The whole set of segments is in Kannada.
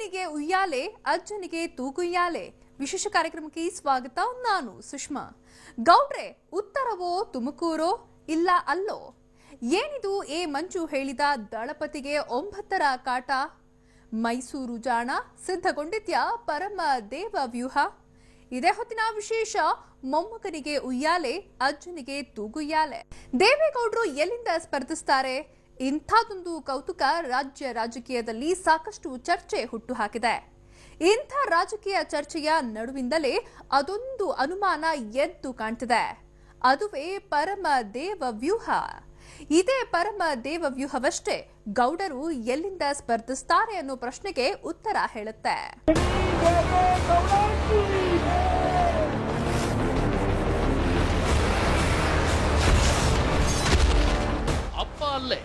ಮೊಮ್ಮಗನಿಗೆ ಉಯ್ಯಾಲೆ, ಅಜ್ಜನಿಗೆ ತೂಗುಯ್ಯಾಲೆ. ವಿಶೇಷ ಕಾರ್ಯಕ್ರಮಕ್ಕೆ ಸ್ವಾಗತ. ನಾನು ಸುಷ್ಮಾ. ಗೌಡ್ರೆ, ಉತ್ತರವೋ ತುಮಕೂರೋ ಇಲ್ಲ ಅಲ್ಲೋ? ಏನಿದು ಎ ಮಂಜು ಹೇಳಿದ ದಳಪತಿಗೆ 9ರ ಕಾಟ? ಮೈಸೂರು ಜಾಣ ಸಿದ್ಧಗೊಂಡಿದ್ಯಾ ಪರಮ ದೇವ ವ್ಯೂಹ? ಇದೇ ಹೊತ್ತಿನ ವಿಶೇಷ. ಮೊಮ್ಮಗನಿಗೆ ಉಯ್ಯಾಲೆ, ಅಜ್ಜನಿಗೆ ತೂಗುಯ್ಯಾಲೆ. ದೇವೇಗೌಡರು ಎಲ್ಲಿಂದ ಸ್ಪರ್ಧಿಸ್ತಾರೆ? ಇಂಥದೊಂದು ಕೌತುಕ ರಾಜ್ಯ ರಾಜಕೀಯದಲ್ಲಿ ಸಾಕಷ್ಟು ಚರ್ಚೆ ಹುಟ್ಟುಹಾಕಿದೆ. ಇಂಥ ರಾಜಕೀಯ ಚರ್ಚೆಯ ನಡುವಿಂದಲೇ ಅದೊಂದು ಅನುಮಾನ ಎದ್ದು ಕಾಣ್ತಿದೆ. ಅದುವೇ ಪರಮ ದೇವ ವ್ಯೂಹ. ಇದೇ ಪರಮ ದೇವ ವ್ಯೂಹವಷ್ಟೇ ಗೌಡರು ಎಲ್ಲಿಂದ ಸ್ಪರ್ಧಿಸ್ತಾರೆ ಅನ್ನೋ ಪ್ರಶ್ನೆಗೆ ಉತ್ತರ ಹೇಳುತ್ತೆ. ಅಪ್ಪ ಅಲ್ಲೇ,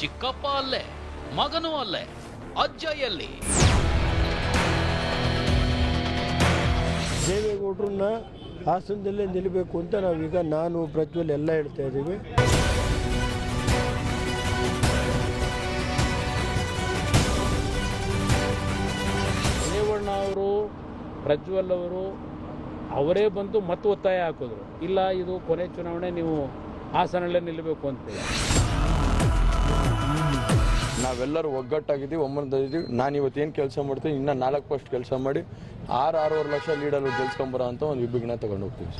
ಚಿಕ್ಕಪ್ಪ ಅಲ್ಲೇ, ಮಗನೂ ಅಲ್ಲೇ, ಅಜ್ಜ ಎಲ್ಲಿ? ದೇವೇಗೌಡರನ್ನ ಹಾಸನದಲ್ಲೇ ನಿಲ್ಲಬೇಕು ಅಂತ ನಾವೀಗ ನಾನು ಪ್ರಜ್ವಲ್ ಎಲ್ಲ ಹೇಳ್ತಾ ಇದ್ದೀವಿ. ರೇವಣ್ಣ ಅವರು, ಪ್ರಜ್ವಲ್ ಅವರು ಅವರೇ ಬಂದು ಮತ್ತೆ ಒತ್ತಾಯ ಹಾಕಿದ್ರು, ಇಲ್ಲ ಇದು ಕೊನೆ ಚುನಾವಣೆ, ನೀವು ಹಾಸನಲ್ಲೇ ನಿಲ್ಲಬೇಕು ಅಂತೇಳಿ. ನಾವೆಲ್ಲರೂ ಒಗ್ಗಟ್ಟಾಗಿದ್ದೀವಿ, ಒಮ್ಮಂದಿದ್ದೀವಿ. ನಾನು ಇವತ್ತೇನು ಕೆಲಸ ಮಾಡ್ತೀನಿ, ಇನ್ನೂ 4 ಪೋಸ್ಟ್ ಕೆಲಸ ಮಾಡಿ 6-6.5 ಲಕ್ಷ ಲೀಡಲ್ಲಿ ಗೆಲ್ಸ್ಕೊಂಬರೋ ಅಂತ ಒಂದು ವಿಭಿನ್ನ ತಗೊಂಡು ಹೋಗ್ತೀವಿ.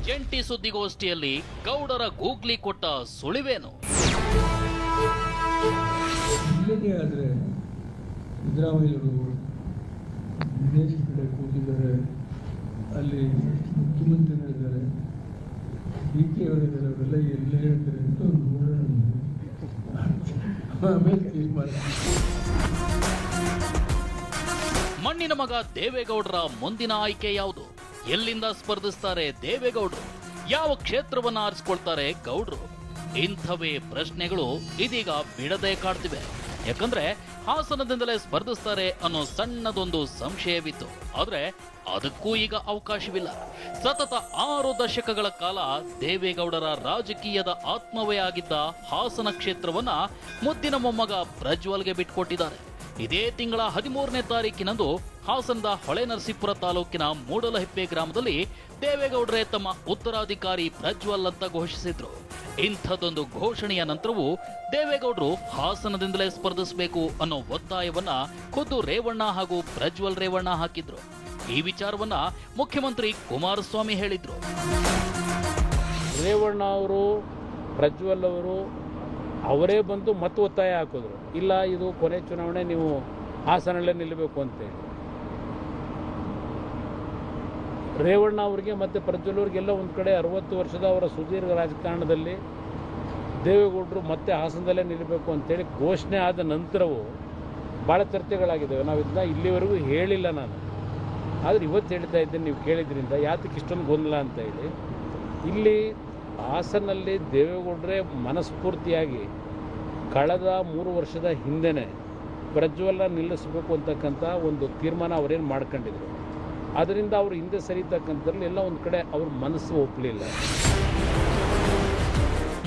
ಜಂಟಿ ಸುದ್ದಿಗೋಷ್ಠಿಯಲ್ಲಿ ಗೌಡರ ಗೂಗ್ಲಿ ಕೊಟ್ಟ ಸುಳಿವೇನು? ಇಲ್ಲದೇ ಆದರೆ ಸಿದ್ದರಾಮಯ್ಯವರು ವಿದೇಶ ಕಡೆ ಕೂತಿದ್ದಾರೆ, ಅಲ್ಲಿ ಮುಖ್ಯಮಂತ್ರಿಗಳಿದ್ದಾರೆ, ಡಿ ಕೆ ಅವರಿದ್ದಾರೆ, ಅವರೆಲ್ಲ ಎಲ್ಲೇ ಹೇಳ್ತಾರೆ ಅಂತ ನೋಡೋಣ, ಆಮೇಲೆ ತೀರ್ಮಾನ. ಮಣ್ಣಿನ ಮಗ ದೇವೇಗೌಡರ ಮುಂದಿನ ಆಯ್ಕೆ ಯಾವುದು? ಎಲ್ಲಿಂದ ಸ್ಪರ್ಧಿಸ್ತಾರೆ ದೇವೇಗೌಡರು? ಯಾವ ಕ್ಷೇತ್ರವನ್ನ ಆರಿಸಿಕೊಳ್ತಾರೆ ಗೌಡ್ರು? ಇಂಥವೇ ಪ್ರಶ್ನೆಗಳು ಇದೀಗ ಬಿಡದೆ ಕಾಡ್ತಿವೆ. ಯಾಕಂದ್ರೆ ಹಾಸನದಿಂದಲೇ ಸ್ಪರ್ಧಿಸ್ತಾರೆ ಅನ್ನೋ ಸಣ್ಣದೊಂದು ಸಂಶಯವಿತ್ತು. ಆದ್ರೆ ಅದಕ್ಕೂ ಈಗ ಅವಕಾಶವಿಲ್ಲ. ಸತತ 6 ದಶಕಗಳ ಕಾಲ ದೇವೇಗೌಡರ ರಾಜಕೀಯದ ಆತ್ಮವೇ ಆಗಿದ್ದ ಹಾಸನ ಕ್ಷೇತ್ರವನ್ನ ಮುದ್ದಿನ ಮೊಮ್ಮಗ ಪ್ರಜ್ವಲ್ಗೆ ಬಿಟ್ಕೊಟ್ಟಿದ್ದಾರೆ. ಇದೇ ತಿಂಗಳ 13ನೇ ತಾರೀಕಿನಂದು ಹಾಸನದ ಹೊಳೆನರಸೀಪುರ ತಾಲೂಕಿನ ಮೂಡಲಹಿಪ್ಪೆ ಗ್ರಾಮದಲ್ಲಿ ದೇವೇಗೌಡರೇ ತಮ್ಮ ಉತ್ತರಾಧಿಕಾರಿ ಪ್ರಜ್ವಲ್ ಅಂತ ಘೋಷಿಸಿದ್ರು. ಇಂಥದ್ದೊಂದು ಘೋಷಣೆಯ ನಂತರವೂ ದೇವೇಗೌಡರು ಹಾಸನದಿಂದಲೇ ಸ್ಪರ್ಧಿಸಬೇಕು ಅನ್ನೋ ಒತ್ತಾಯವನ್ನ ಖುದ್ದು ರೇವಣ್ಣ ಹಾಗೂ ಪ್ರಜ್ವಲ್ ರೇವಣ್ಣ ಹಾಕಿದ್ರು. ಈ ವಿಚಾರವನ್ನ ಮುಖ್ಯಮಂತ್ರಿ ಕುಮಾರಸ್ವಾಮಿ ಹೇಳಿದ್ರು. ರೇವಣ್ಣ ಅವರು, ಪ್ರಜ್ವಲ್ ಅವರು ಅವರೇ ಬಂದು ಮತ್ತೆ ಒತ್ತಾಯ ಹಾಕಿದ್ರು, ಇಲ್ಲ ಇದು ಕೊನೆ ಚುನಾವಣೆ, ನೀವು ಹಾಸನಲ್ಲೇ ನಿಲ್ಲಬೇಕು ಅಂತೇಳಿ. ರೇವಣ್ಣ ಅವರಿಗೆ ಮತ್ತು ಪ್ರಜ್ವಲ್ ಅವ್ರಿಗೆಲ್ಲ ಒಂದು ಕಡೆ 60 ವರ್ಷದ ಅವರ ಸುದೀರ್ಘ ರಾಜಕಾರಣದಲ್ಲಿ ದೇವೇಗೌಡರು ಮತ್ತೆ ಹಾಸನದಲ್ಲೇ ನಿಲ್ಲಬೇಕು ಅಂತೇಳಿ ಘೋಷಣೆ ಆದ ನಂತರವೂ ಭಾಳ ಚರ್ಚೆಗಳಾಗಿದ್ದಾವೆ. ನಾವು ಇದನ್ನ ಇಲ್ಲಿವರೆಗೂ ಹೇಳಿಲ್ಲ ನಾನು, ಆದರೆ ಇವತ್ತು ಹೇಳ್ತಾ ಇದ್ದೇನೆ, ನೀವು ಕೇಳಿದ್ರಿಂದ ಯಾತಕ್ಕೆ ಇಷ್ಟೊಂದು ಗೊಂದಲ ಅಂತ ಹೇಳಿ. ಇಲ್ಲಿ ಹಾಸನಲ್ಲಿ ದೇವೇಗೌಡರೇ ಮನಸ್ಫೂರ್ತಿಯಾಗಿ ಕಳೆದ 3 ವರ್ಷದ ಹಿಂದೆನೇ ಪ್ರಜ್ವಲ್ನ ನಿಲ್ಲಿಸಬೇಕು ಅಂತಕ್ಕಂಥ ಒಂದು ತೀರ್ಮಾನ ಅವರೇನು ಮಾಡ್ಕೊಂಡಿದ್ರು. ಅದರಿಂದ ಅವರು ಹಿಂದೆ ಸರಿತಕ್ಕಂಥದ್ರಲ್ಲಿ ಎಲ್ಲ ಒಂದು ಕಡೆ ಅವ್ರ ಮನಸ್ಸು ಒಪ್ಪಲಿಲ್ಲ.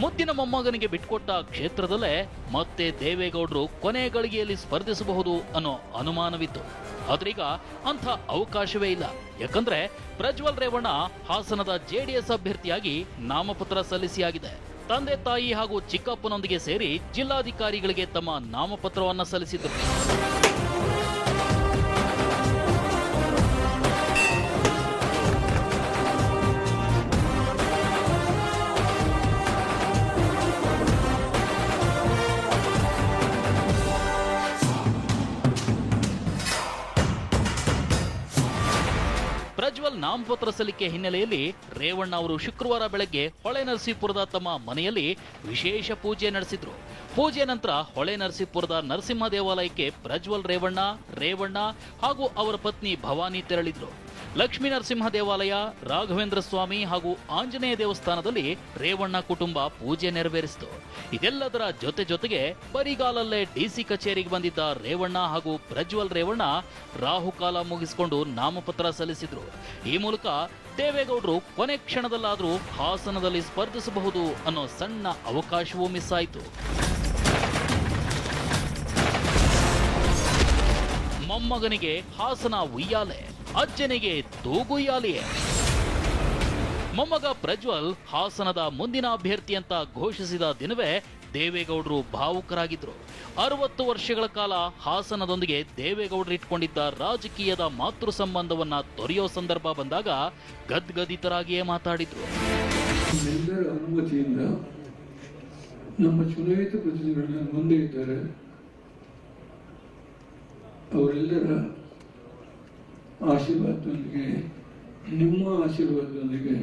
ಮುದ್ದಿನ ಮೊಮ್ಮಗನಿಗೆ ಬಿಟ್ಕೊಟ್ಟ ಕ್ಷೇತ್ರದಲ್ಲೇ ಮತ್ತೆ ದೇವೇಗೌಡರು ಕೊನೆ ಗಳಿಗೆಯಲ್ಲಿ ಸ್ಪರ್ಧಿಸಬಹುದು ಅನ್ನೋ ಅನುಮಾನವಿತ್ತು. ಆದ್ರೀಗ ಅಂಥ ಅವಕಾಶವೇ ಇಲ್ಲ. ಯಾಕಂದ್ರೆ ಪ್ರಜ್ವಲ್ ರೇವಣ್ಣ ಹಾಸನದ ಜೆಡಿಎಸ್ ಅಭ್ಯರ್ಥಿಯಾಗಿ ನಾಮಪತ್ರ ಸಲ್ಲಿಸಿಯಾಗಿದೆ. ತಂದೆ ತಾಯಿ ಹಾಗೂ ಚಿಕ್ಕಪ್ಪನೊಂದಿಗೆ ಸೇರಿ ಜಿಲ್ಲಾಧಿಕಾರಿಗಳಿಗೆ ತಮ್ಮ ನಾಮಪತ್ರವನ್ನ ಸಲ್ಲಿಸಿದ್ರು. ಪ್ರಜ್ವಲ್ ನಾಮಪತ್ರ ಸಲ್ಲಿಕೆ ಹಿನ್ನೆಲೆಯಲ್ಲಿ ರೇವಣ್ಣ ಅವರು ಶುಕ್ರವಾರ ಬೆಳಗ್ಗೆ ಹೊಳೆನರಸೀಪುರದ ತಮ್ಮ ಮನೆಯಲ್ಲಿ ವಿಶೇಷ ಪೂಜೆ ನಡೆಸಿದ್ರು. ಪೂಜೆ ನಂತರ ಹೊಳೆನರಸೀಪುರದ ನರಸಿಂಹ ದೇವಾಲಯಕ್ಕೆ ಪ್ರಜ್ವಲ್ ರೇವಣ್ಣ ಹಾಗೂ ಅವರ ಪತ್ನಿ ಭವಾನಿ ತೆರಳಿದ್ರು. ಲಕ್ಷ್ಮೀ ನರಸಿಂಹ ದೇವಾಲಯ, ರಾಘವೇಂದ್ರ ಸ್ವಾಮಿ ಹಾಗೂ ಆಂಜನೇಯ ದೇವಸ್ಥಾನದಲ್ಲಿ ರೇವಣ್ಣ ಕುಟುಂಬ ಪೂಜೆ ನೆರವೇರಿಸಿತು. ಇದೆಲ್ಲದರ ಜೊತೆಗೆ ಬರಿಗಾಲಲ್ಲೇ ಡಿಸಿ ಕಚೇರಿಗೆ ಬಂದಿದ್ದ ರೇವಣ್ಣ ಹಾಗೂ ಪ್ರಜ್ವಲ್ ರೇವಣ್ಣ ರಾಹುಕಾಲ ಮುಗಿಸಿಕೊಂಡು ನಾಮಪತ್ರ ಸಲ್ಲಿಸಿದ್ರು. ಈ ಮೂಲಕ ದೇವೇಗೌಡರು ಕೊನೆ ಕ್ಷಣದಲ್ಲಾದರೂ ಹಾಸನದಲ್ಲಿ ಸ್ಪರ್ಧಿಸಬಹುದು ಅನ್ನೋ ಸಣ್ಣ ಅವಕಾಶವೂ ಮಿಸ್ ಆಯಿತು. ಮೊಮ್ಮಗನಿಗೆ ಹಾಸನ ಉಯ್ಯಾಲೆ, ಅಜ್ಜನಿಗೆ ತೂಗುಯ್ಯಾಲೆಯೇ. ಮೊಮ್ಮಗ ಪ್ರಜ್ವಲ್ ಹಾಸನದ ಮುಂದಿನ ಅಭ್ಯರ್ಥಿ ಅಂತ ಘೋಷಿಸಿದ ದಿನವೇ ದೇವೇಗೌಡರು ಭಾವುಕರಾಗಿದ್ರು. 60 ವರ್ಷಗಳ ಕಾಲ ಹಾಸನದೊಂದಿಗೆ ದೇವೇಗೌಡರು ಇಟ್ಕೊಂಡಿದ್ದ ರಾಜಕೀಯದ ಮಾತೃ ಸಂಬಂಧವನ್ನ ತೊರೆಯೋ ಸಂದರ್ಭ ಬಂದಾಗ ಗದ್ಗದಿತರಾಗಿಯೇ ಮಾತಾಡಿದ್ರು. ಎಲ್ಲರ ಅನುಮತಿಯಿಂದ ನಮ್ಮ ಚುನಾಯಿತ ಪ್ರತಿನಿಧಿಗಳ ಮುಂದೆ ಇದ್ದಾರೆ. ಅವರೆಲ್ಲರ ಆಶೀರ್ವಾದದೊಂದಿಗೆ, ನಿಮ್ಮ ಆಶೀರ್ವಾದದೊಂದಿಗೆ,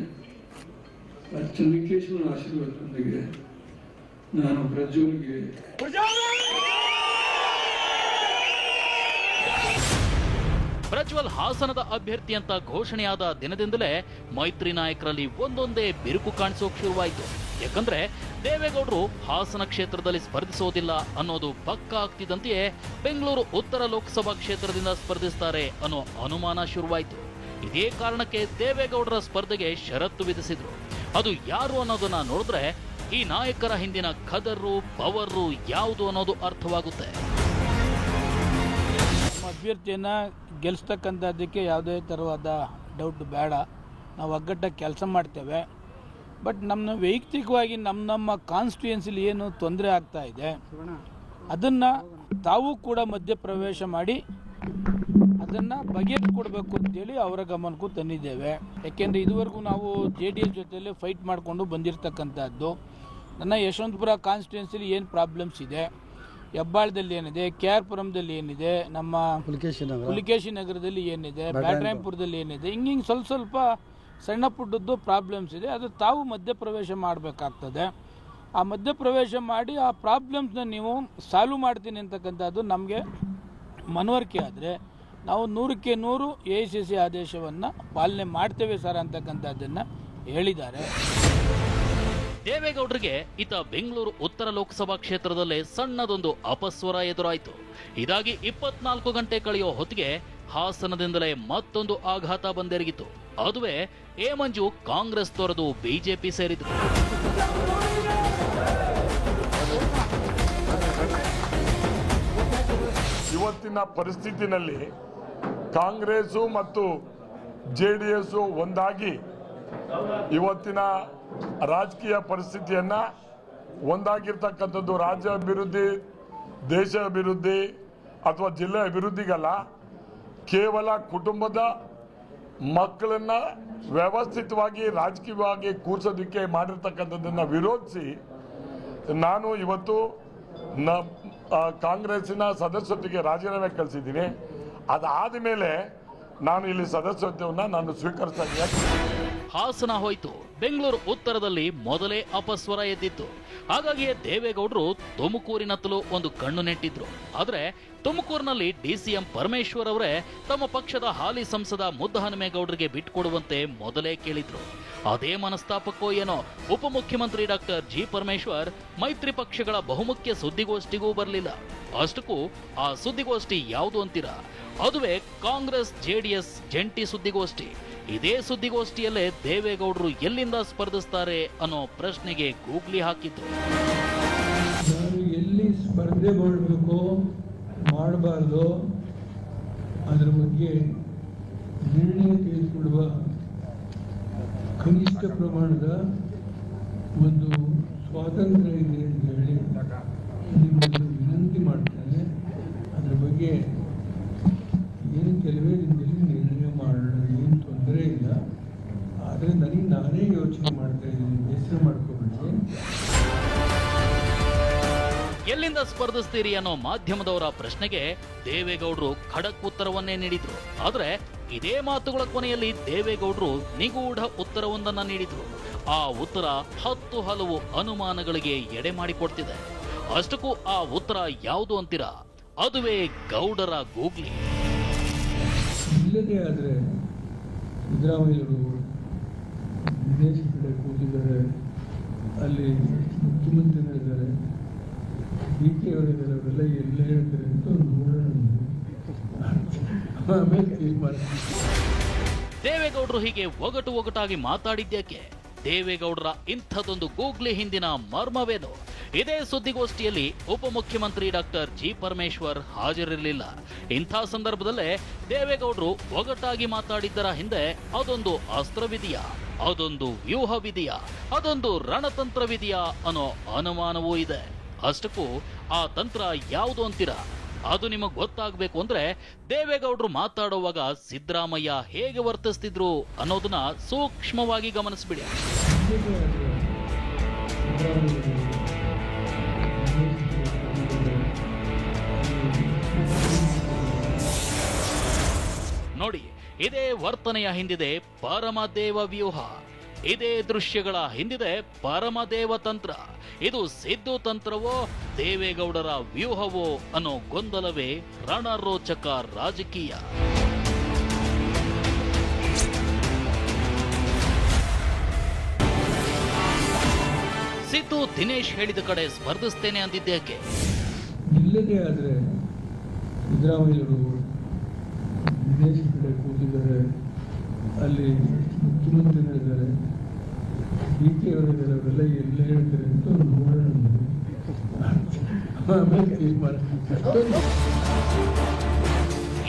ಚಂದ್ರಕೇಶ್ವರ ಆಶೀರ್ವಾದದೊಂದಿಗೆ ನಾನು ಪ್ರಜ್ವಲ್ಗೆ ಪ್ರಜ್ವಲ್ ಹಾಸನದ ಅಭ್ಯರ್ಥಿ ಅಂತ ಘೋಷಣೆಯಾದ ದಿನದಿಂದಲೇ ಮೈತ್ರಿ ನಾಯಕರಲ್ಲಿ ಒಂದೊಂದೇ ಬಿರುಕು ಕಾಣಿಸೋಕ್ ಶುರುವಾಯಿತು. ಯಾಕಂದ್ರೆ ದೇವೇಗೌಡರು ಹಾಸನ ಕ್ಷೇತ್ರದಲ್ಲಿ ಸ್ಪರ್ಧಿಸೋದಿಲ್ಲ ಅನ್ನೋದು ಪಕ್ಕಾ ಆಗ್ತಿದ್ದಂತೆಯೇ ಬೆಂಗಳೂರು ಉತ್ತರ ಲೋಕಸಭಾ ಕ್ಷೇತ್ರದಿಂದ ಸ್ಪರ್ಧಿಸ್ತಾರೆ ಅನ್ನೋ ಅನುಮಾನ ಶುರುವಾಯಿತು. ಇದೇ ಕಾರಣಕ್ಕೆ ದೇವೇಗೌಡರ ಸ್ಪರ್ಧೆಗೆ ಷರತ್ತು ವಿಧಿಸಿದ್ರು. ಅದು ಯಾರು ಅನ್ನೋದನ್ನ ನೋಡಿದ್ರೆ ಈ ನಾಯಕರ ಹಿಂದಿನ ಖದರ್ರು, ಪವರ್ರು ಯಾವುದು ಅನ್ನೋದು ಅರ್ಥವಾಗುತ್ತೆ. ಅಭ್ಯರ್ಥಿಯನ್ನು ಗೆಲ್ಲಿಸ್ತಕ್ಕಂಥದ್ದಕ್ಕೆ ಯಾವುದೇ ಥರವಾದ ಡೌಟ್ ಬೇಡ. ನಾವು ಒಗ್ಗಟ್ಟಾಗಿ ಕೆಲಸ ಮಾಡ್ತೇವೆ. ಬಟ್ ನಮ್ಮ ವೈಯಕ್ತಿಕವಾಗಿ ನಮ್ಮ ಕಾನ್ಸ್ಟಿಟ್ಯೂಯೆನ್ಸಿಲಿ ಏನು ತೊಂದರೆ ಆಗ್ತಾ ಇದೆ ಅದನ್ನು ತಾವು ಕೂಡ ಮಧ್ಯಪ್ರವೇಶ ಮಾಡಿ ಅದನ್ನು ಬಗೆಹರಿಸಿಕೊಡ್ಬೇಕು ಅಂತೇಳಿ ಅವರ ಗಮನಕ್ಕೂ ತಂದಿದ್ದೇವೆ. ಯಾಕೆಂದರೆ ಇದುವರೆಗೂ ನಾವು JDS ಜೊತೆಯಲ್ಲಿ ಫೈಟ್ ಮಾಡಿಕೊಂಡು ಬಂದಿರತಕ್ಕಂಥದ್ದು. ನನ್ನ ಯಶವಂತಪುರ ಕಾನ್ಸ್ಟಿಟ್ಯೂನ್ಸಿಲಿ ಏನು ಪ್ರಾಬ್ಲಮ್ಸ್ ಇದೆ, ಹೆಬ್ಬಾಳದಲ್ಲಿ ಏನಿದೆ, KR ಪುರಂದಲ್ಲಿ ಏನಿದೆ, ನಮ್ಮ ಪುಲಿಕೇಶಿ ನಗರದಲ್ಲಿ ಏನಿದೆ, ಬ್ಯಾಟರಾಯಪುರದಲ್ಲಿ ಏನಿದೆ, ಹಿಂಗೆ ಸ್ವಲ್ಪ ಸಣ್ಣ ಪುಟ್ಟದ್ದು ಪ್ರಾಬ್ಲಮ್ಸ್ ಇದೆ. ಅದು ತಾವು ಮಧ್ಯಪ್ರವೇಶ ಮಾಡಬೇಕಾಗ್ತದೆ. ಆ ಮಧ್ಯಪ್ರವೇಶ ಮಾಡಿ ಆ ಪ್ರಾಬ್ಲಮ್ಸ್ನ ನೀವು ಸಾಲ್ವ್ ಮಾಡ್ತೀನಿ ಅಂತಕ್ಕಂಥದ್ದು ನಮಗೆ ಮನವರಿಕೆ ಆದರೆ ನಾವು 100ಕ್ಕೆ 100 AICC ಆದೇಶವನ್ನು ಪಾಲನೆ ಮಾಡ್ತೇವೆ ಸರ್ ಅಂತಕ್ಕಂಥದ್ದನ್ನು ಹೇಳಿದ್ದಾರೆ. ದೇವೇಗೌಡರಿಗೆ ಈತ ಬೆಂಗಳೂರು ಉತ್ತರ ಲೋಕಸಭಾ ಕ್ಷೇತ್ರದಲ್ಲೇ ಸಣ್ಣದೊಂದು ಅಪಸ್ವರ ಎದುರಾಯಿತು. ಇದಾಗಿ 24 ಗಂಟೆ ಕಳೆಯೋ ಹೊತ್ತಿಗೆ ಹಾಸನದಿಂದಲೇ ಮತ್ತೊಂದು ಆಘಾತ ಬಂದೆರಗಿತು. ಅದುವೇ ಎ ಮಂಜು ಕಾಂಗ್ರೆಸ್ ತೊರೆದು ಬಿಜೆಪಿ ಸೇರಿದ್ರು. ಇವತ್ತಿನ ಪರಿಸ್ಥಿತಿನಲ್ಲಿ ಕಾಂಗ್ರೆಸ್ ಮತ್ತು JDS ಒಂದಾಗಿ ಇವತ್ತಿನ ರಾಜಕೀಯ ಪರಿಸ್ಥಿತಿಯನ್ನ ಒಂದಾಗಿರ್ತಕ್ಕಂಥದ್ದು ರಾಜ್ಯ ಅಭಿವೃದ್ಧಿ, ದೇಶ ಅಭಿವೃದ್ಧಿ ಅಥವಾ ಜಿಲ್ಲೆ ಅಭಿವೃದ್ಧಿಗಲ್ಲ, ಕೇವಲ ಕುಟುಂಬದ ಮಕ್ಕಳನ್ನ ವ್ಯವಸ್ಥಿತವಾಗಿ ರಾಜಕೀಯವಾಗಿ ಕೂರಿಸೋದಕ್ಕೆ ಮಾಡಿರ್ತಕ್ಕಂಥದ್ದನ್ನು ವಿರೋಧಿಸಿ ನಾನು ಇವತ್ತು ಕಾಂಗ್ರೆಸ್ಸಿನ ಸದಸ್ಯತ್ವಕ್ಕೆ ರಾಜೀನಾಮೆ ಕಳಿಸಿದ್ದೀನಿ. ಅದಾದ ಮೇಲೆ ನಾನು ಇಲ್ಲಿ ಸದಸ್ಯತ್ವವನ್ನು ನಾನು ಸ್ವೀಕರಿಸ್ತಾ ಇದ್ದೀನಿ. ಹಾಸನ ಹೋಯ್ತು, ಬೆಂಗಳೂರು ಉತ್ತರದಲ್ಲಿ ಮೊದಲೇ ಅಪಸ್ವರ ಎದ್ದಿತ್ತು. ಹಾಗಾಗಿಯೇ ದೇವೇಗೌಡರು ತುಮಕೂರಿನತ್ತಲೂ ಒಂದು ಕಣ್ಣು ನೆಟ್ಟಿದ್ರು. ಆದರೆ ತುಮಕೂರಿನಲ್ಲಿ DCM ಪರಮೇಶ್ವರ್ ಅವರೇ ತಮ್ಮ ಪಕ್ಷದ ಹಾಲಿ ಸಂಸದ ಮುದ್ದಹನುಮೇಗೌಡರಿಗೆ ಬಿಟ್ಟುಕೊಡುವಂತೆ ಮೊದಲೇ ಕೇಳಿದ್ರು. ಅದೇ ಮನಸ್ತಾಪಕ್ಕೋ ಏನೋ ಉಪಮುಖ್ಯಮಂತ್ರಿ ಡಾಕ್ಟರ್ G. ಪರಮೇಶ್ವರ್ ಮೈತ್ರಿ ಪಕ್ಷಗಳ ಬಹುಮುಖ್ಯ ಸುದ್ದಿಗೋಷ್ಠಿಗೂ ಬರಲಿಲ್ಲ. ಅಷ್ಟಕ್ಕೂ ಆ ಸುದ್ದಿಗೋಷ್ಠಿ ಯಾವುದು ಅಂತೀರಾ? ಅದುವೇ ಕಾಂಗ್ರೆಸ್ JDS ಜಂಟಿ ಸುದ್ದಿಗೋಷ್ಠಿ. ಇದೇ ಸುದ್ದಿಗೋಷ್ಠಿಯಲ್ಲೇ ದೇವೇಗೌಡರು ಎಲ್ಲಿಂದ ಸ್ಪರ್ಧಿಸ್ತಾರೆ ಅನ್ನೋ ಪ್ರಶ್ನೆಗೆ ಗೂಗ್ಲಿ ಹಾಕಿದ್ರು. ನಾನು ಎಲ್ಲಿ ಸ್ಪರ್ಧೆ ಮಾಡಬೇಕು ಮಾಡಬಾರ್ದು ಅದರ ಬಗ್ಗೆ ನಿರ್ಣಯ ತೆಗೆದುಕೊಳ್ಳುವ ಕನಿಷ್ಠ ಪ್ರಮಾಣದ ಒಂದು ಸ್ವಾತಂತ್ರ್ಯ ಇದೆ ಅಂತ ಹೇಳಿ ನಿಮ್ಮನ್ನು ವಿನಂತಿ ಮಾಡ್ತೇನೆ. ಅದರ ಬಗ್ಗೆ ಏನು ಕೆಲವೇ ದಿನದಲ್ಲಿ ನಿರ್ಣಯ ಮಾಡೋಣ, ಏನು ತೊಂದರೆ ಇಲ್ಲ. ಆದರೆ ನಾನೇ ಯೋಚನೆ ಮಾಡ್ತಾ ಇದ್ದೀನಿ, ಬೇಸರ ಮಾಡ್ಕೋಬೇಡಿ. ಎಲ್ಲಿಂದ ಸ್ಪರ್ಧಿಸ್ತೀರಿ ಅನ್ನೋ ಮಾಧ್ಯಮದವರ ಪ್ರಶ್ನೆಗೆ ದೇವೇಗೌಡರು ಖಡಕ್ ಉತ್ತರವನ್ನೇ ನೀಡಿದ್ರು. ಆದ್ರೆ ಇದೇ ಮಾತುಗಳ ಕೊನೆಯಲ್ಲಿ ದೇವೇಗೌಡರು ನಿಗೂಢ ಉತ್ತರವೊಂದನ್ನ ನೀಡಿದ್ರು. ಆ ಉತ್ತರ 10 ಹಲವು ಅನುಮಾನಗಳಿಗೆ ಎಡೆ ಮಾಡಿಕೊಡ್ತಿದೆ. ಅಷ್ಟಕ್ಕೂ ಆ ಉತ್ತರ ಯಾವುದು ಅಂತೀರಾ? ಅದುವೇ ಗೌಡರ ಗೂಗ್ಲಿ. ಇಲ್ಲದೇ ಆದರೆ ಸಿದ್ದರಾಮಯ್ಯರು ವಿದೇಶ ಕಡೆ ಕೂತಿದ್ದಾರೆ, ಅಲ್ಲಿ ಮುಖ್ಯಮಂತ್ರಿಗಳಿದ್ದಾರೆ, DK ಅವರಿದ್ದಾರೆ, ಅವರೆಲ್ಲ ಎಲ್ಲ ಹೇಳ್ತಾರೆ ಅಂತ ನೋಡೋಣ, ಆಮೇಲೆ ತೀರ್ಮಾನ. ದೇವೇಗೌಡರು ಹೀಗೆ ಒಗಟಾಗಿ ಮಾತಾಡಿದ್ಯಾಕೆ? ದೇವೇಗೌಡರ ಇಂಥದೊಂದು ಗೂಗ್ಲಿ ಹಿಂದಿನ ಮರ್ಮವೇನು? ಇದೇ ಸುದ್ದಿಗೋಷ್ಠಿಯಲ್ಲಿ ಉಪಮುಖ್ಯಮಂತ್ರಿ ಡಾಕ್ಟರ್ ಜಿ ಪರಮೇಶ್ವರ್ ಹಾಜರಿರಲಿಲ್ಲ. ಇಂಥ ಸಂದರ್ಭದಲ್ಲೇ ದೇವೇಗೌಡರು ಒಗಟಾಗಿ ಮಾತಾಡಿದ್ದರ ಹಿಂದೆ ಅದೊಂದು ಅಸ್ತ್ರವಿದೆಯಾ, ಅದೊಂದು ವ್ಯೂಹವಿದೆಯಾ, ಅದೊಂದು ರಣತಂತ್ರವಿದೆಯಾ ಅನ್ನೋ ಅನುಮಾನವೂ ಇದೆ. ಅಷ್ಟಕ್ಕೂ ಆ ತಂತ್ರ ಯಾವುದು ಅಂತೀರಾ? ಅದು ನಿಮಗೆ ಗೊತ್ತಾಗಬೇಕು ಅಂದ್ರೆ ದೇವೇಗೌಡರು ಮಾತಾಡುವಾಗ ಸಿದ್ದರಾಮಯ್ಯ ಹೇಗೆ ವರ್ತಿಸ್ತಿದ್ರು ಅನ್ನೋದನ್ನ ಸೂಕ್ಷ್ಮವಾಗಿ ಗಮನಿಸ್ಬಿಡಿ. ನೋಡಿ, ಇದೇ ವರ್ತನೆಯ ಹಿಂದಿದೆ ಪರಮದೇವ ವ್ಯೂಹ, ಇದೇ ದೃಶ್ಯಗಳ ಹಿಂದಿದೆ ಪರಮದೇವ ತಂತ್ರ. ಇದು ಸಿದ್ದು ತಂತ್ರವೋ ದೇವೇಗೌಡರ ವ್ಯೂಹವೋ ಅನ್ನೋ ಗೊಂದಲವೇ ರಣರೋಚಕ ರಾಜಕೀಯ. ಸಿದ್ದು ದಿನೇಶ್ ಹೇಳಿದ ಕಡೆ ಸ್ಪರ್ಧಿಸ್ತೇನೆ ಅಂದಿದ್ದೇಕೆ? ಇಲ್ಲದೆ ಆದರೆ ಸಿದ್ದರಾಮಯ್ಯರು ದಿನೇಶ್ ಕಡೆ ಕೂತಿದ್ದಾರೆ, ಅಲ್ಲಿ ಮುಖ್ಯಮಂತ್ರಿಗಳಿದ್ದಾರೆ, ಡಿ ಕೆ ಅವರಿದ್ದಾರೆ, ಅವರೆಲ್ಲ ಎಲ್ಲ ಹೇಳ್ತಾರೆ ಅಂತ ನೋಡೋಣ.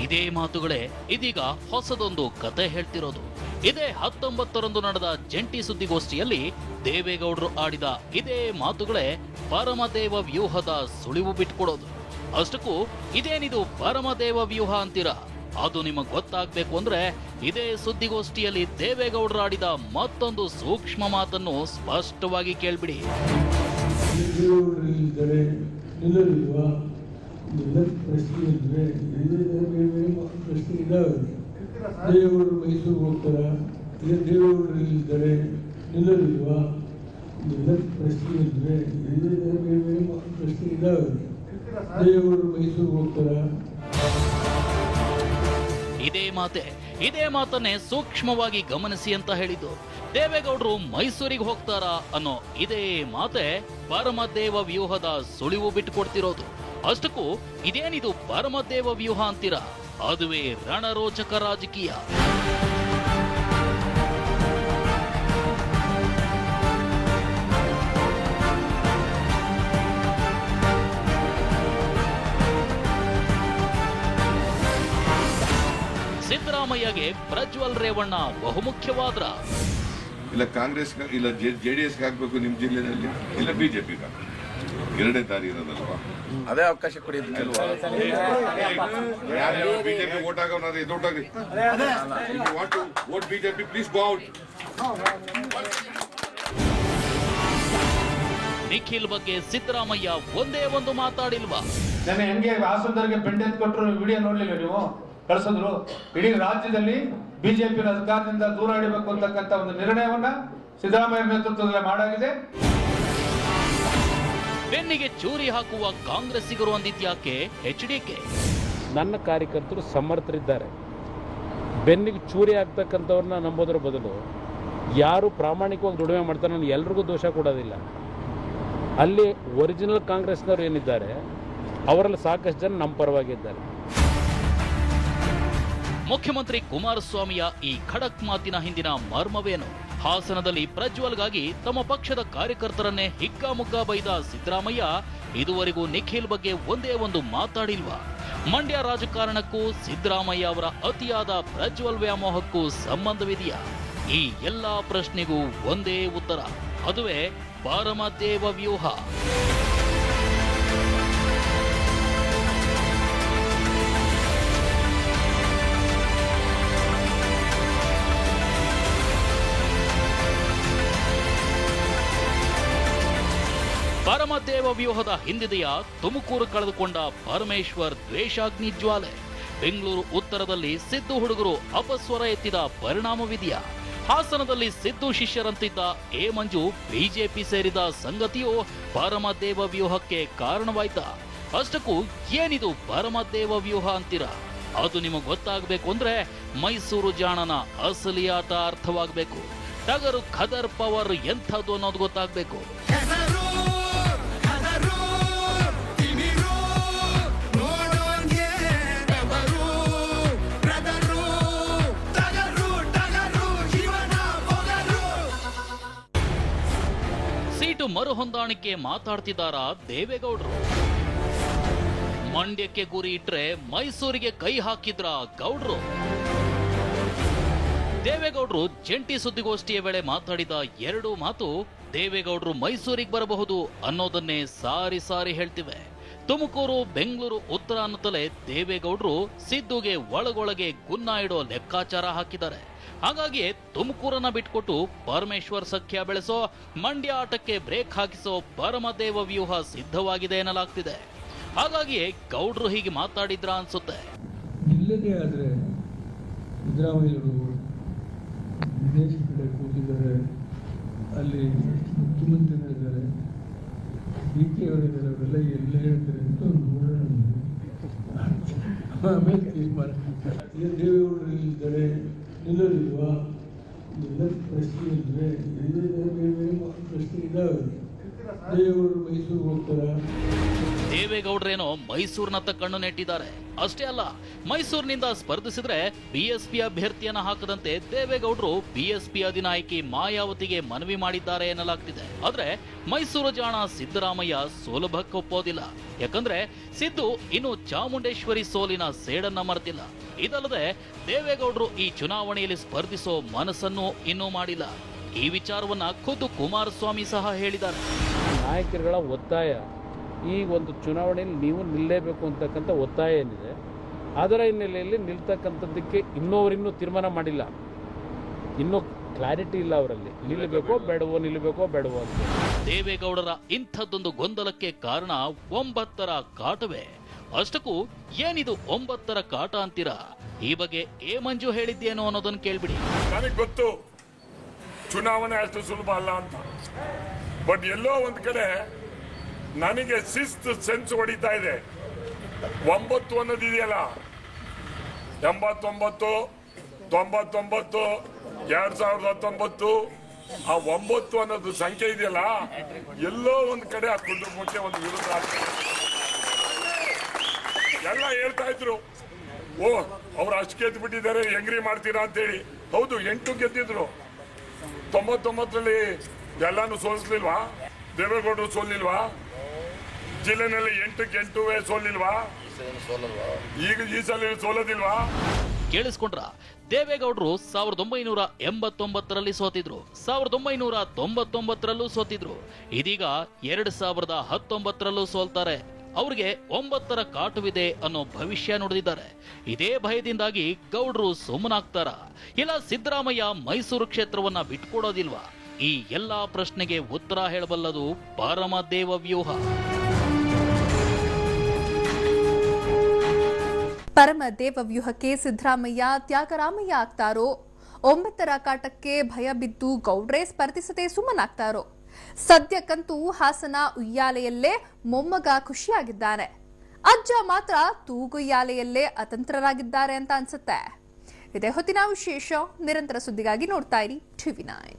ಇದೇ ಮಾತುಗಳೇ ಇದೀಗ ಹೊಸದೊಂದು ಕತೆ ಹೇಳ್ತಿರೋದು. ಇದೇ 19ರಂದು ನಡೆದ ಜಂಟಿ ಸುದ್ದಿಗೋಷ್ಠಿಯಲ್ಲಿ ದೇವೇಗೌಡರು ಆಡಿದ ಇದೇ ಮಾತುಗಳೇ ಪರಮದೇವ ವ್ಯೂಹದ ಸುಳಿವು ಬಿಟ್ಕೊಡೋದು. ಅಷ್ಟಕ್ಕೂ ಇದೇನಿದು ಪರಮದೇವ ವ್ಯೂಹ ಅಂತೀರಾ? ಅದು ನಿಮಗೆ ಗೊತ್ತಾಗಬೇಕು ಅಂದ್ರೆ ಇದೇ ಸುದ್ದಿಗೋಷ್ಠಿಯಲ್ಲಿ ದೇವೇಗೌಡರು ಆಡಿದ ಮತ್ತೊಂದು ಸೂಕ್ಷ್ಮ ಮಾತನ್ನು ಸ್ಪಷ್ಟವಾಗಿ ಕೇಳ್ಬಿಡಿ. ನಿಲ್ಲಲಿಲ್ವಾ? ಪ್ರಶ್ನೆ ಇದ್ರೆ ಪ್ರಶ್ನೆ ಇದ್ದಾವೆ. ದೇವೇಗೌಡರು ಮೈಸೂರಿಗೆ ಹೋಗ್ತಾರ? ದೇವೇಗೌಡರು ಇಲ್ಲಿದ್ದಾರೆ, ನಿಲ್ಲಲಿಲ್ವಾ? ಪ್ರಶ್ನೆ ಇದ್ರೆ ಪ್ರಶ್ನೆ ಇದ್ದಾವೆ. ದೇವೇಗೌಡರು ಮೈಸೂರಿಗೆ ಹೋಗ್ತಾರ? ಇದೇ ಮಾತನ್ನೇ ಸೂಕ್ಷ್ಮವಾಗಿ ಗಮನಿಸಿ ಅಂತ ಹೇಳಿದ್ದು. ದೇವೇಗೌಡರು ಮೈಸೂರಿಗೆ ಹೋಗ್ತಾರಾ ಅನ್ನೋ ಇದೇ ಮಾತೆ ಪರಮದೇವ ವ್ಯೂಹದ ಸುಳಿವು ಬಿಟ್ಟುಕೊಡ್ತಿರೋದು. ಅಷ್ಟಕ್ಕೂ ಇದೇನಿದು ಪರಮದೇವ ವ್ಯೂಹ ಅಂತೀರಾ? ಅದುವೇ ರಣರೋಚಕ ರಾಜಕೀಯ. ಸಿದ್ದರಾಮಯ್ಯಗೆ ಪ್ರಜ್ವಲ್ ರೇವಣ್ಣ ಬಹುಮುಖ್ಯವಾದ್ರ. ಇಲ್ಲ ಕಾಂಗ್ರೆಸ್, ಇಲ್ಲ ಜೆಡಿಎಸ್ ಹಾಕ್ಬೇಕು ನಿಮ್ ಜಿಲ್ಲೆಯಲ್ಲಿ, ಇಲ್ಲ ಬಿಜೆಪಿ ಎರಡೇ ದಾರಿ ಇರೋದಲ್ವಾ? ಅದೇ ಅವಕಾಶ ಕೊಡಿ. ಬಿಜೆಪಿ ವೋಟ್ ಆಗೋನಾದ್ರೆ ದೊಡ್ಡಾಗಿ vote BJP, please go out. Nikhil ಬಗ್ಗೆ ಸಿದ್ದರಾಮಯ್ಯ ಒಂದೇ ಒಂದು ಮಾತಾಡಿಲ್ವಾ? ನನ್ನ ಹೆಂಗೆ ಹಾಸನದವರಿಗೆ ಬೆಂಡೆತ್ ಕೊಟ್ಟರು ವಿಡಿಯೋ ನೋಡ್ಲಿಲ್ಲ ನೀವು? ಕಳಿಸಿದ್ರು. ಇಡೀ ರಾಜ್ಯದಲ್ಲಿ ಬಿಜೆಪಿ ಅಧಿಕಾರದಿಂದ ದೂರ ಇಡಬೇಕು ಅಂತಕ್ಕಂಥ ಒಂದು ನಿರ್ಣಯವನ್ನ ಸಿದ್ದರಾಮಯ್ಯ ನೇತೃತ್ವದಲ್ಲಿ ಮಾಡಾಗಿದೆ. ಬೆನ್ನಿಗೆ ಚೂರಿ ಹಾಕುವ ಕಾಂಗ್ರೆಸ್ಸಿಗರು ಅಂದಿದ್ಯಾಕೆ ಎಚ್ಡಿಕೆ? ನನ್ನ ಕಾರ್ಯಕರ್ತರು ಸಮರ್ಥರಿದ್ದಾರೆ. ಬೆನ್ನಿಗೆ ಚೂರಿ ಹಾಕ್ತಕ್ಕಂಥವ್ರನ್ನ ನಂಬೋದ್ರ ಬದಲು ಯಾರು ಪ್ರಾಮಾಣಿಕವಾಗಿ ದುಡಿಮೆ ಮಾಡ್ತಾರೆ, ನಾನು ಎಲ್ರಿಗೂ ದೋಷ ಕೊಡೋದಿಲ್ಲ. ಅಲ್ಲಿ ಒರಿಜಿನಲ್ ಕಾಂಗ್ರೆಸ್ನವ್ರು ಏನಿದ್ದಾರೆ ಅವರಲ್ಲಿ ಸಾಕಷ್ಟು ಜನ ನಮ್ಮ ಪರವಾಗಿದ್ದಾರೆ. ಮುಖ್ಯಮಂತ್ರಿ ಕುಮಾರಸ್ವಾಮಿಯ ಈ ಖಡಕ್ ಮಾತಿನ ಹಿಂದಿನ ಮರ್ಮವೇನು? ಹಾಸನದಲ್ಲಿ ಪ್ರಜ್ವಲ್ಗಾಗಿ ತಮ್ಮ ಪಕ್ಷದ ಕಾರ್ಯಕರ್ತರನ್ನೇ ಹಿಗ್ಗಾಮುಗ್ಗಾ ಬೈದ ಸಿದ್ದರಾಮಯ್ಯ ಇದುವರೆಗೂ ನಿಖಿಲ್ ಬಗ್ಗೆ ಒಂದೇ ಒಂದು ಮಾತಾಡಿಲ್ವಾ? ಮಂಡ್ಯ ರಾಜಕಾರಣಕ್ಕೂ ಸಿದ್ದರಾಮಯ್ಯ ಅವರ ಅತಿಯಾದ ಪ್ರಜ್ವಲ್ ವ್ಯಾಮೋಹಕ್ಕೂ ಸಂಬಂಧವಿದೆಯಾ? ಈ ಎಲ್ಲಾ ಪ್ರಶ್ನೆಗೂ ಒಂದೇ ಉತ್ತರ, ಅದುವೇ ಪರಮದೇವ ವ್ಯೂಹ. ಪರಮದೇವ ವ್ಯೂಹದ ಹಿಂದಿದೆಯಾ ತುಮಕೂರು ಕಳೆದುಕೊಂಡ ಪರಮೇಶ್ವರ್ ದ್ವೇಷಾಗ್ನಿ ಜ್ವಾಲೆ? ಬೆಂಗಳೂರು ಉತ್ತರದಲ್ಲಿ ಸಿದ್ದು ಹುಡುಗರು ಅಪಸ್ವರ ಎತ್ತಿದ ಪರಿಣಾಮವಿದೆಯಾ? ಹಾಸನದಲ್ಲಿ ಸಿದ್ದು ಶಿಷ್ಯರಂತಿದ್ದ ಎ ಮಂಜು ಬಿಜೆಪಿ ಸೇರಿದ ಸಂಗತಿಯು ಪರಮದೇವ ವ್ಯೂಹಕ್ಕೆ ಕಾರಣವಾಯ್ತಾ? ಅಷ್ಟಕ್ಕೂ ಏನಿದು ಪರಮದೇವ ವ್ಯೂಹ ಅಂತೀರಾ? ಅದು ನಿಮಗೆ ಗೊತ್ತಾಗಬೇಕು ಅಂದ್ರೆ ಮೈಸೂರು ಜಾಣನ ಅಸಲಿ ಆಟ ಅರ್ಥವಾಗಬೇಕು. ಟಗರು ಖದರ್ ಪವರ್ ಎಂಥದ್ದು ಅನ್ನೋದು ಗೊತ್ತಾಗಬೇಕು. ಸೀಟು ಮರುಹೊಂದಾಣಿಕೆ ಮಾತಾಡ್ತಿದ್ದಾರಾ ದೇವೇಗೌಡರು? ಮಂಡ್ಯಕ್ಕೆ ಗುರಿ ಇಟ್ರೆ ಮೈಸೂರಿಗೆ ಕೈ ಹಾಕಿದ್ರ ಗೌಡ್ರು? ದೇವೇಗೌಡರು ಜಂಟಿ ಸುದ್ದಿಗೋಷ್ಠಿಯ ವೇಳೆ ಮಾತಾಡಿದ ಎರಡು ಮಾತು ದೇವೇಗೌಡರು ಮೈಸೂರಿಗೆ ಬರಬಹುದು ಅನ್ನೋದನ್ನೇ ಸಾರಿ ಸಾರಿ ಹೇಳ್ತಿವೆ. ತುಮಕೂರು, ಬೆಂಗಳೂರು, ಉತ್ತರ ಅನ್ನುತ್ತಲೇ ದೇವೇಗೌಡರು ಸಿದ್ದುಗೆ ಒಳಗೊಳಗೆ ಗುನ್ನ ಇಡೋ ಲೆಕ್ಕಾಚಾರ ಹಾಕಿದ್ದಾರೆ. ಹಾಗಾಗಿ ತುಮಕೂರನ್ನ ಬಿಟ್ಕೊಟ್ಟು ಪರಮೇಶ್ವರ್ ಸಖ್ಯ ಬೆಳೆಸೋ, ಮಂಡ್ಯ ಆಟಕ್ಕೆ ಬ್ರೇಕ್ ಹಾಕಿಸೋ ಪರಮದೇವ ವ್ಯೂಹ ಸಿದ್ಧವಾಗಿದೆ ಎನ್ನಲಾಗ್ತಿದೆ. ಹಾಗಾಗಿಯೇ ಗೌಡ್ರು ಹೀಗೆ ಮಾತಾಡಿದ್ರ ಅನ್ಸುತ್ತೆ. ಇಲ್ಲದೆ ಆದರೆ ಸಿದ್ದರಾಮಯ್ಯರು ವಿದೇಶ ಕಡೆ ಕೂತಿದ್ದಾರೆ, ಅಲ್ಲಿ ಮುಖ್ಯಮಂತ್ರಿಗಳಿದ್ದಾರೆ, ಡಿ.ಕೆ. ಅವರಿದ್ದಾರೆ, ಅವರೆಲ್ಲ ಎಲ್ಲ ಹೇಳ್ತಾರೆ ಅಂತ ನೋಡೋಣ. ಆಮೇಲೆ ತೀರ್ಮಾನ. ದೇವೇಗೌಡರು ಇಲ್ಲಿದ್ದಾರೆ, ನಿಲ್ಲೋದಿಲ್ವಾ? ಎಲ್ಲ ಪ್ರಶ್ನೆ ಇದ್ರೆ ಪ್ರಶ್ನೆ ಇದ್ದಾವೆ. ದೇವೇಗೌಡರು ಮೈಸೂರಿಗೆ ಹೋಗ್ತಾರ? ದೇವೇಗೌಡರೇನೋ ಮೈಸೂರಿನತ್ತ ಕಣ್ಣು ನೆಟ್ಟಿದ್ದಾರೆ. ಅಷ್ಟೇ ಅಲ್ಲ, ಮೈಸೂರಿನಿಂದ ಸ್ಪರ್ಧಿಸಿದ್ರೆ ಬಿಎಸ್ಪಿ ಅಭ್ಯರ್ಥಿಯನ್ನ ಹಾಕದಂತೆ ದೇವೇಗೌಡರು ಬಿಎಸ್ಪಿ ಅಧಿನಾಯಕಿ ಮಾಯಾವತಿಗೆ ಮನವಿ ಮಾಡಿದ್ದಾರೆ ಎನ್ನಲಾಗ್ತಿದೆ. ಆದ್ರೆ ಮೈಸೂರು ಜಾಣ ಸಿದ್ದರಾಮಯ್ಯ ಸೋಲಭಕ್ಕೊಪ್ಪೋದಿಲ್ಲ. ಯಾಕಂದ್ರೆ ಸಿದ್ದು ಇನ್ನು ಚಾಮುಂಡೇಶ್ವರಿ ಸೋಲಿನ ಸೇಡನ್ನ ಮರೆತಿಲ್ಲ. ಇದಲ್ಲದೆ ದೇವೇಗೌಡರು ಈ ಚುನಾವಣೆಯಲ್ಲಿ ಸ್ಪರ್ಧಿಸೋ ಮನಸ್ಸನ್ನು ಇನ್ನೂ ಮಾಡಿಲ್ಲ. ಈ ವಿಚಾರವನ್ನ ಖುದ್ದು ಕುಮಾರಸ್ವಾಮಿ ಸಹ ಹೇಳಿದ್ದಾರೆ. ನಾಯಕರುಗಳ ಒತ್ತಾಯ, ಈ ಒಂದು ಚುನಾವಣೆಯಲ್ಲಿ ನೀವು ನಿಲ್ಲೇಬೇಕು ಅಂತಕ್ಕಂಥ ಒತ್ತಾಯ ಏನಿದೆ, ಅದರ ಹಿನ್ನೆಲೆಯಲ್ಲಿ ನಿಲ್ತಕ್ಕಂಥದ್ದಕ್ಕೆ ಇನ್ನೂ ತೀರ್ಮಾನ ಮಾಡಿಲ್ಲ. ಇನ್ನೂ ಕ್ಲಾರಿಟಿ ಇಲ್ಲ ಅವರಲ್ಲಿ, ನಿಲ್ಲಬೇಕೋ ಬೇಡವೋ ಅಂತ. ದೇವೇಗೌಡರ ಇಂಥದ್ದೊಂದು ಗೊಂದಲಕ್ಕೆ ಕಾರಣ 9ರ ಕಾಟವೇ. ಅಷ್ಟಕ್ಕೂ ಏನಿದು 9ರ ಕಾಟ ಅಂತೀರಾ? ಈ ಬಗ್ಗೆ ಎ ಮಂಜು ಹೇಳಿದ್ದೇನೋ ಅನ್ನೋದನ್ನ ಕೇಳ್ಬಿಡಿ. ನನಗೆ ಗೊತ್ತು ಚುನಾವಣೆ ಅಷ್ಟು ಸುಲಭ ಅಲ್ಲ ಅಂತ, ಬಟ್ ಎಲ್ಲೋ ಒಂದ್ ಕಡೆ ನನಗೆ ಶಿಸ್ತು ಸೆನ್ಸ್ ಹೊಡಿತಾ ಇದೆ. 9 ಅನ್ನೋದಿದೆಯಲ್ಲ, 89, 99, 2019, ಆ 9 ಅನ್ನೋದು ಸಂಖ್ಯೆ ಇದೆಯಲ್ಲ, ಎಲ್ಲೋ ಒಂದ್ ಕಡೆ ಆ ಕುಟುಂಬಕ್ಕೆ ಒಂದು ವಿರುದ್ಧ ಆಗ್ತದೆ. ಎಲ್ಲ ಹೇಳ್ತಾ ಇದ್ರು, ಓ ಅವ್ರು ಅಷ್ಟು ಗೆದ್ದು ಬಿಟ್ಟಿದ್ದಾರೆ, ಹೆಂಗ್ರಿ ಮಾಡ್ತೀರಾ ಅಂತೇಳಿ. ಹೌದು, 8 ಗೆದ್ದಿದ್ರು. 99ರಲ್ಲಿ ಎಲ್ಲಾನು ಸೋಲಿಸ್ಲಿಲ್ವಾ? ದೇವೇಗೌಡರು ಸೋಲಿಲ್ವಾ? ಜಿಲ್ಲೆನಲ್ಲಿ 8ಕ್ಕೆ 8 ಸೋಲಿಲ್ವಾ? ಈಗ ಈ ಸಲ ಸೋಲೋದಿಲ್ವಾ? ಕೇಳಿಸ್ಕೊಂಡ್ರ? ದೇವೇಗೌಡರು 1989ರಲ್ಲಿ ಸೋತಿದ್ರು, 1999ರಲ್ಲೂ ಸೋತಿದ್ರು, ಇದೀಗ 2019ರಲ್ಲೂ ಸೋಲ್ತಾರೆ. ಅವ್ರಿಗೆ 9ರ ಕಾಟವಿದೆ ಅನ್ನೋ ಭವಿಷ್ಯ ನುಡಿದಿದ್ದಾರೆ. ಇದೇ ಭಯದಿಂದಾಗಿ ಗೌಡ್ರು ಸುಮ್ಮನಾಗ್ತಾರ? ಇಲ್ಲ ಸಿದ್ದರಾಮಯ್ಯ ಮೈಸೂರು ಕ್ಷೇತ್ರವನ್ನ ಬಿಟ್ಕೊಡೋದಿಲ್ವಾ? ಈ ಎಲ್ಲಾ ಪ್ರಶ್ನೆಗೆ ಉತ್ತರ ಹೇಳಬಲ್ಲದು ಪರಮದೇವ ವ್ಯೂಹ. ಪರಮದೇವ ವ್ಯೂಹಕ್ಕೆ ಸಿದ್ದರಾಮಯ್ಯ ತ್ಯಾಗರಾಮಯ್ಯ ಆಗ್ತಾರೋ? 9ರ ಕಾಟಕ್ಕೆ ಭಯ ಬಿದ್ದು ಗೌಡ್ರೆ ಸ್ಪರ್ಧಿಸದೆ ಸುಮ್ಮನಾಗ್ತಾರೋ? ಸದ್ಯಕ್ಕಂತೂ ಹಾಸನ ಉಯ್ಯಾಲೆಯಲ್ಲೇ ಮೊಮ್ಮಗ ಖುಷಿಯಾಗಿದ್ದಾನೆ, ಅಜ್ಜ ಮಾತ್ರ ತೂಗುಯ್ಯಾಲೆಯಲ್ಲೇ ಅತಂತ್ರರಾಗಿದ್ದಾರೆ ಅಂತ ಅನ್ಸುತ್ತೆ. ಇದೇ ಹೊತ್ತಿನ ವಿಶೇಷ. ನಿರಂತರ ಸುದ್ದಿಗಾಗಿ ನೋಡ್ತಾ ಇರಿ TV9.